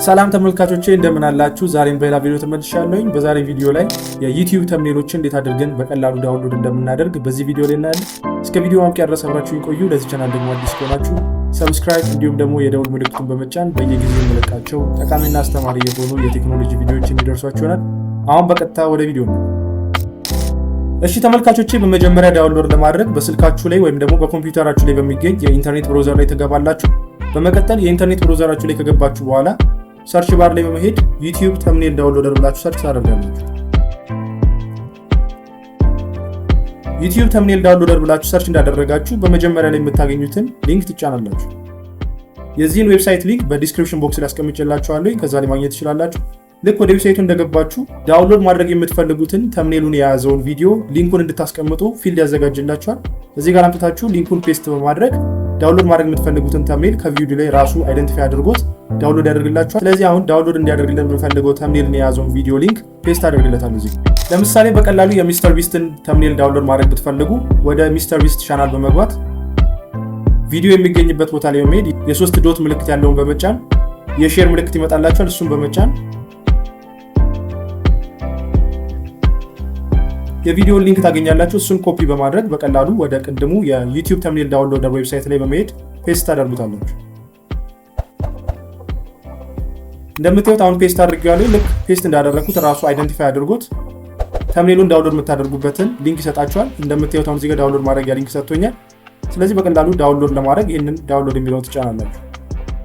ሰላም ተመልካቾቼ እንደምን አላችሁ? ዛሬም በሌላ ቪዲዮ ተመልሻለሁኝ። በዛሬ ቪዲዮ ላይ የዩቲዩብ ተምብኔሎችን እንዴት አድርገን በቀላሉ ዳውንሎድ እንደምናደርግ በዚህ ቪዲዮ ላይ እናያለን። እስከ ቪዲዮ ማብቂያ ድረስ አብራችሁኝ ቆዩ። ለዚህ ቻናል ደግሞ አዲስ ከሆናችሁ ሰብስክራይብ እንዲሁም ደግሞ የደውል ምልክቱን በመጫን በየጊዜው የምለቃቸው ጠቃሚና አስተማሪ የሆኑ የቴክኖሎጂ ቪዲዮዎች እንዲደርሷችሁ ይሆናል። አሁን በቀጥታ ወደ ቪዲዮ ነው። እሺ ተመልካቾቼ በመጀመሪያ ዳውንሎድ ለማድረግ በስልካችሁ ላይ ወይም ደግሞ በኮምፒውተራችሁ ላይ በሚገኝ የኢንተርኔት ብራውዘር ላይ ተገባላችሁ። በመቀጠል የኢንተርኔት ብራውዘራችሁ ላይ ከገባችሁ በኋላ ሰርች ባር ላይ በመሄድ ዩቲዩብ ተምብኔል ዳውንሎደር ብላችሁ ሰርች ታደርጋላችሁ። ዩቲዩብ ተምብኔል ዳውንሎደር ብላችሁ ሰርች እንዳደረጋችሁ በመጀመሪያ ላይ የምታገኙትን ሊንክ ትጫናላችሁ። የዚህን ዌብሳይት ሊንክ በዲስክሪፕሽን ቦክስ ላይ አስቀምጬላችኋለሁ። ከዛ ላይ ማግኘት ትችላላችሁ። ልክ ወደ ዌብሳይቱ እንደገባችሁ ዳውንሎድ ማድረግ የምትፈልጉትን ተምብኔሉን የያዘውን ቪዲዮ ሊንኩን እንድታስቀምጡ ፊልድ ያዘጋጅላችኋል። እዚህ ጋር አምጥታችሁ ሊንኩን ፔስት በማድረግ ዳውንሎድ ማድረግ የምትፈልጉትን ተምብኔል ከቪዲዮ ላይ ራሱ አይደንቲፋይ አድርጎት ዳውንሎድ ያደርግላችኋል። ስለዚህ አሁን ዳውንሎድ እንዲያደርግልን የምንፈልገው ተምብኔልን የያዘውን ቪዲዮ ሊንክ ፔስት አደርግለታለሁ። እዚህ ለምሳሌ በቀላሉ የሚስተር ቢስትን ተምብኔል ዳውንሎድ ማድረግ ብትፈልጉ ወደ ሚስተር ቢስት ቻናል በመግባት ቪዲዮ የሚገኝበት ቦታ ላይ በመሄድ የሶስት ዶት ምልክት ያለውን በመጫን የሼር ምልክት ይመጣላችኋል። እሱን በመጫን የቪዲዮ ሊንክ ታገኛላችሁ። እሱን ኮፒ በማድረግ በቀላሉ ወደ ቅድሙ የዩቲዩብ ተምብኔል ዳውንሎደር ዌብሳይት ላይ በመሄድ ፔስት ታደርጉታላችሁ። እንደምታዩት አሁን ፔስት አድርጌዋለሁ። ልክ ፔስት እንዳደረኩት ራሱ አይደንቲፋይ አድርጎት ተምብኔሉን ዳውንሎድ የምታደርጉበትን ሊንክ ይሰጣችኋል። እንደምታዩት አሁን እዚህ ጋር ዳውንሎድ ማድረጊያ ሊንክ ሰጥቶኛል። ስለዚህ በቀላሉ ዳውንሎድ ለማድረግ ይህንን ዳውንሎድ የሚለውን ትጫናላችሁ።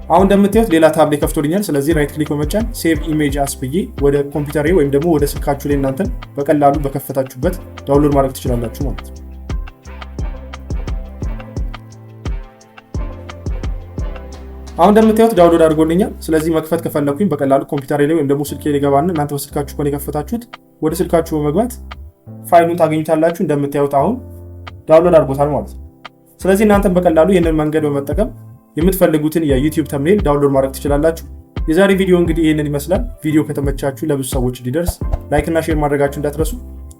አሁን እንደምታዩት ሌላ ታብ ላይ ከፍቶልኛል። ስለዚህ ራይት ክሊክ በመጫን ሴቭ ኢሜጅ አስ ብዬ ወደ ኮምፒውተሬ ወይም ደግሞ ወደ ስልካችሁ ላይ እናንተን በቀላሉ በከፈታችሁበት ዳውንሎድ ማድረግ ትችላላችሁ ማለት ነው። አሁን እንደምታዩት ዳውንሎድ አድርጎልኛል። ስለዚህ መክፈት ከፈለኩኝ በቀላሉ ኮምፒውተሬ ላይ ወይም ደግሞ ስልኬ ላይ ገባና እናንተ በስልካችሁ ከሆነ የከፈታችሁት ወደ ስልካችሁ በመግባት ፋይሉን ታገኙታላችሁ። እንደምታዩት አሁን ዳውንሎድ አድርጎታል ማለት ነው። ስለዚህ እናንተን በቀላሉ ይህንን መንገድ በመጠቀም የምትፈልጉትን የዩቲዩብ ተምብኔል ዳውንሎድ ማድረግ ትችላላችሁ። የዛሬ ቪዲዮ እንግዲህ ይህንን ይመስላል። ቪዲዮ ከተመቻችሁ ለብዙ ሰዎች እንዲደርስ ላይክ እና ሼር ማድረጋችሁ እንዳትረሱ።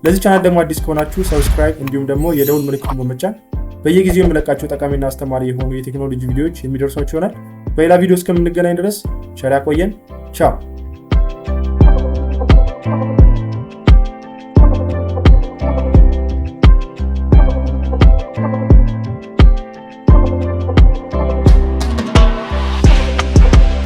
ለዚህ ቻናል ደግሞ አዲስ ከሆናችሁ ሰብስክራይብ እንዲሁም ደግሞ የደውል ምልክቱን በመጫን በየጊዜው የምለቃቸው ጠቃሚና አስተማሪ የሆኑ የቴክኖሎጂ ቪዲዮዎች የሚደርሷችሁ ይሆናል። በሌላ ቪዲዮ እስከምንገናኝ ድረስ ቸር ያቆየን። ቻው።